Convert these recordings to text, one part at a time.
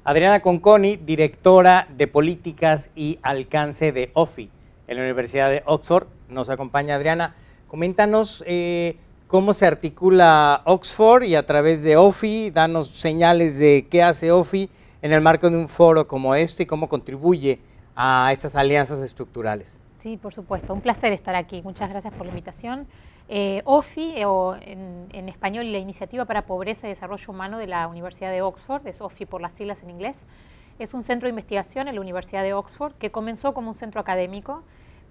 Adriana Conconi, directora de Políticas y Alcance de OFI en la Universidad de Oxford. Nos acompaña Adriana. Coméntanos cómo se articula Oxford y a través de OFI, danos señales de qué hace OFI en el marco de un foro como este y cómo contribuye a estas alianzas estructurales. Sí, por supuesto, un placer estar aquí. Muchas gracias por la invitación. OFI, o en español, la Iniciativa para Pobreza y Desarrollo Humano de la Universidad de Oxford, es OFI por las siglas en inglés, es un centro de investigación en la Universidad de Oxford que comenzó como un centro académico,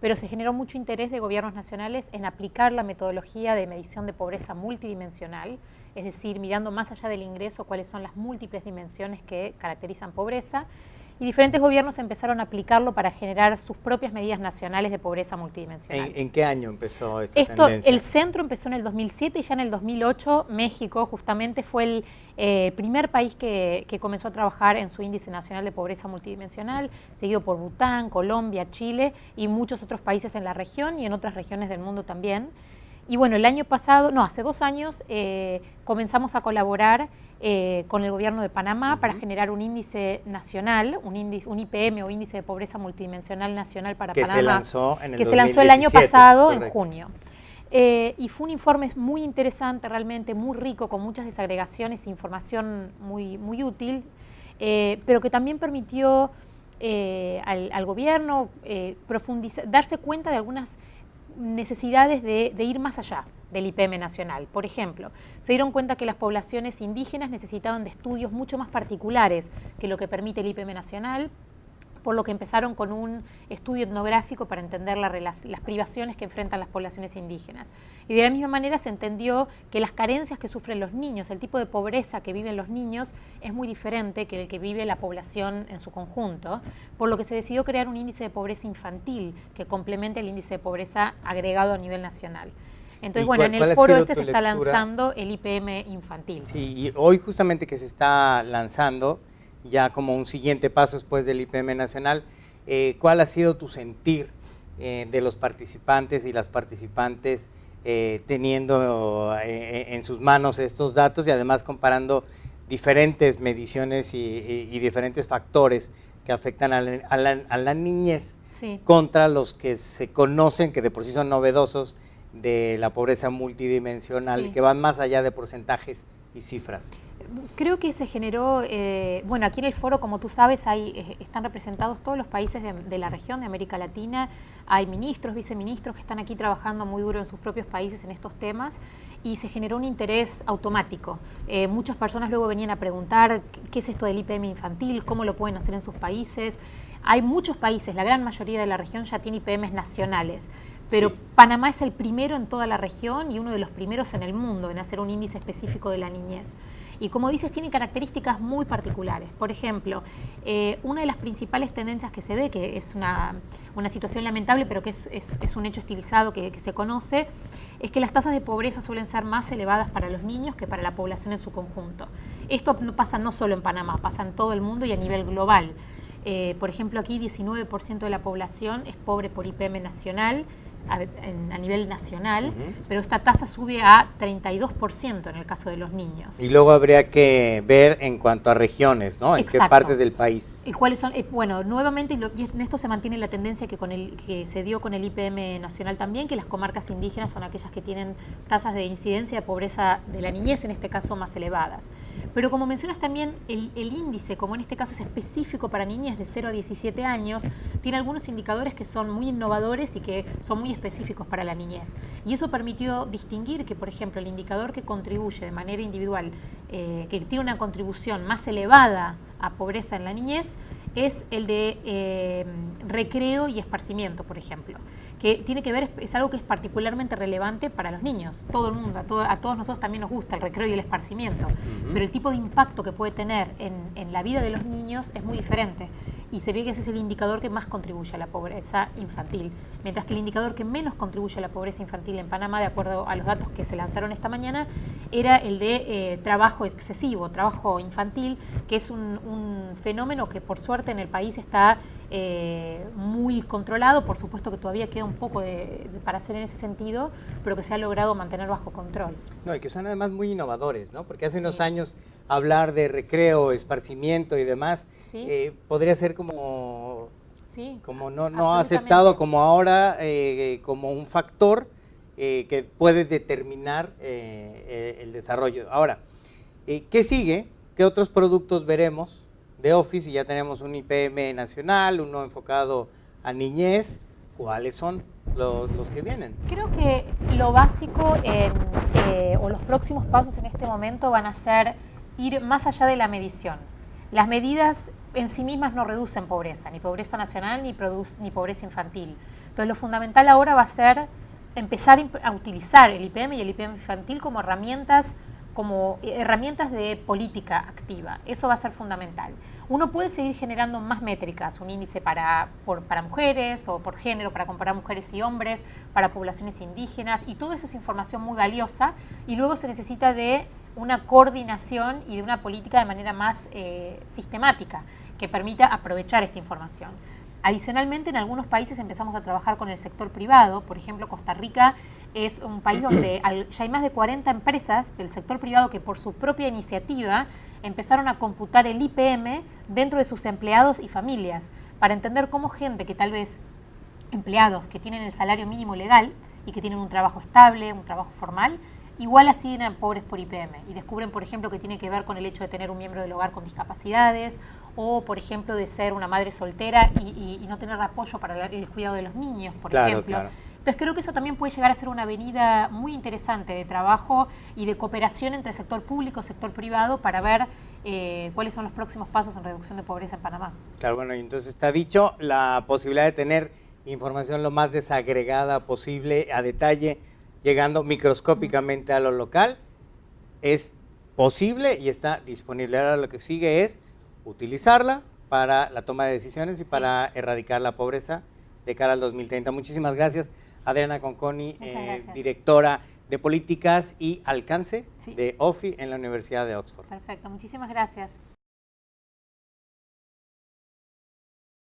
pero se generó mucho interés de gobiernos nacionales en aplicar la metodología de medición de pobreza multidimensional, es decir, mirando más allá del ingreso cuáles son las múltiples dimensiones que caracterizan pobreza, y diferentes gobiernos empezaron a aplicarlo para generar sus propias medidas nacionales de pobreza multidimensional. ¿En qué año empezó esta tendencia? El centro empezó en el 2007 y ya en el 2008 México justamente fue el primer país que comenzó a trabajar en su índice nacional de pobreza multidimensional, seguido por Bután, Colombia, Chile y muchos otros países en la región y en otras regiones del mundo también. Y bueno, el año pasado, no, hace 2 años comenzamos a colaborar con el gobierno de Panamá para generar un índice nacional, un IPM o índice de pobreza multidimensional nacional para Panamá. Que se lanzó en el 2017, se lanzó el año pasado, correcto. en junio. Y fue un informe muy interesante, realmente muy rico, con muchas desagregaciones e información muy útil, pero que también permitió al gobierno profundizar, darse cuenta de algunas necesidades de ir más allá del IPM nacional. Por ejemplo, se dieron cuenta que las poblaciones indígenas necesitaban de estudios mucho más particulares que lo que permite el IPM nacional, por lo que empezaron con un estudio etnográfico para entender las privaciones que enfrentan las poblaciones indígenas. Y de la misma manera se entendió que las carencias que sufren los niños, el tipo de pobreza que viven los niños es muy diferente que el que vive la población en su conjunto, por lo que se decidió crear un índice de pobreza infantil que complemente el índice de pobreza agregado a nivel nacional. Entonces, bueno, en el foro se está lanzando el IPM infantil. Sí, y hoy justamente que se está lanzando, ya como un siguiente paso después del IPM nacional, ¿cuál ha sido tu sentir de los participantes y las participantes teniendo en sus manos estos datos y además comparando diferentes mediciones y diferentes factores que afectan a la niñez, sí, contra los que se conocen, que de por sí son novedosos, de la pobreza multidimensional, sí, que van más allá de porcentajes y cifras? Creo que se generó, bueno, aquí en el foro, como tú sabes, están representados todos los países de la región, de América Latina, hay ministros, viceministros que están aquí trabajando muy duro en sus propios países en estos temas y se generó un interés automático. Muchas personas luego venían a preguntar qué es esto del IPM infantil, cómo lo pueden hacer en sus países. Hay muchos países, la gran mayoría de la región ya tiene IPMs nacionales, pero sí, Panamá es el primero en toda la región y uno de los primeros en el mundo en hacer un índice específico de la niñez. Y como dices, tiene características muy particulares. Por ejemplo, una de las principales tendencias que se ve, que es una situación lamentable, pero que es un hecho estilizado que se conoce, es que las tasas de pobreza suelen ser más elevadas para los niños que para la población en su conjunto. Esto no pasa no solo en Panamá, pasa en todo el mundo y a nivel global. Por ejemplo, aquí 19% de la población es pobre por IPM nacional, a nivel nacional, pero esta tasa sube a 32% en el caso de los niños. Y luego habría que ver en cuanto a regiones, ¿no? En qué partes del país. ¿Y cuáles son? Bueno, nuevamente, y en esto se mantiene la tendencia que se dio con el IPM nacional también, que las comarcas indígenas son aquellas que tienen tasas de incidencia de pobreza de la niñez, en este caso más elevadas. Pero como mencionas también, el índice, como en este caso es específico para niñas de 0 a 17 años, tiene algunos indicadores que son muy innovadores y que son muy específicos para la niñez. Y eso permitió distinguir que, por ejemplo, el indicador que contribuye de manera individual, que tiene una contribución más elevada a pobreza en la niñez, es el de recreo y esparcimiento, por ejemplo, que tiene que ver, es algo que es particularmente relevante para los niños. Todo el mundo, a todos nosotros también nos gusta el recreo y el esparcimiento, pero el tipo de impacto que puede tener en la vida de los niños es muy diferente. Y se ve que ese es el indicador que más contribuye a la pobreza infantil, mientras que el indicador que menos contribuye a la pobreza infantil en Panamá, de acuerdo a los datos que se lanzaron esta mañana, era el de trabajo excesivo, trabajo infantil, que es un fenómeno que por suerte en el país está muy controlado. Por supuesto que todavía queda un poco para hacer en ese sentido, pero que se ha logrado mantener bajo control. No, y que son además muy innovadores, ¿no? Porque hace unos años hablar de recreo, esparcimiento y demás, Sí. podría ser como, Sí, como no absolutamente. aceptado como ahora, como un factor que puede determinar el desarrollo. Ahora, ¿qué sigue? ¿Qué otros productos veremos de Office? Y ya tenemos un IPM nacional, uno enfocado a niñez. ¿Cuáles son los que vienen? Creo que lo básico o los próximos pasos en este momento van a ser ir más allá de la medición. Las medidas en sí mismas no reducen pobreza, ni pobreza nacional ni pobreza infantil. Entonces lo fundamental ahora va a ser empezar a utilizar el IPM y el IPM infantil como herramientas de política activa. Eso va a ser fundamental. Uno puede seguir generando más métricas, un índice para mujeres o por género, para comparar mujeres y hombres, para poblaciones indígenas, y todo eso es información muy valiosa, y luego se necesita de una coordinación y de una política de manera más sistemática que permita aprovechar esta información. Adicionalmente, en algunos países empezamos a trabajar con el sector privado. Por ejemplo, Costa Rica es un país donde ya hay más de 40 empresas del sector privado que por su propia iniciativa empezaron a computar el IPM dentro de sus empleados y familias, para entender cómo gente que tal vez, empleados que tienen el salario mínimo legal y que tienen un trabajo estable, un trabajo formal, igual así eran pobres por IPM, y descubren, por ejemplo, que tiene que ver con el hecho de tener un miembro del hogar con discapacidades, o por ejemplo de ser una madre soltera y no tener apoyo para el cuidado de los niños, por ejemplo. Claro. Entonces creo que eso también puede llegar a ser una avenida muy interesante de trabajo y de cooperación entre sector público y sector privado para ver cuáles son los próximos pasos en reducción de pobreza en Panamá. Claro, bueno, y entonces está dicho, la posibilidad de tener información lo más desagregada posible, a detalle, llegando microscópicamente a lo local, es posible y está disponible. Ahora lo que sigue es utilizarla para la toma de decisiones y para erradicar la pobreza de cara al 2030. Muchísimas gracias, Adriana Conconi, directora de Políticas y Alcance de OFI en la Universidad de Oxford. Perfecto, muchísimas gracias.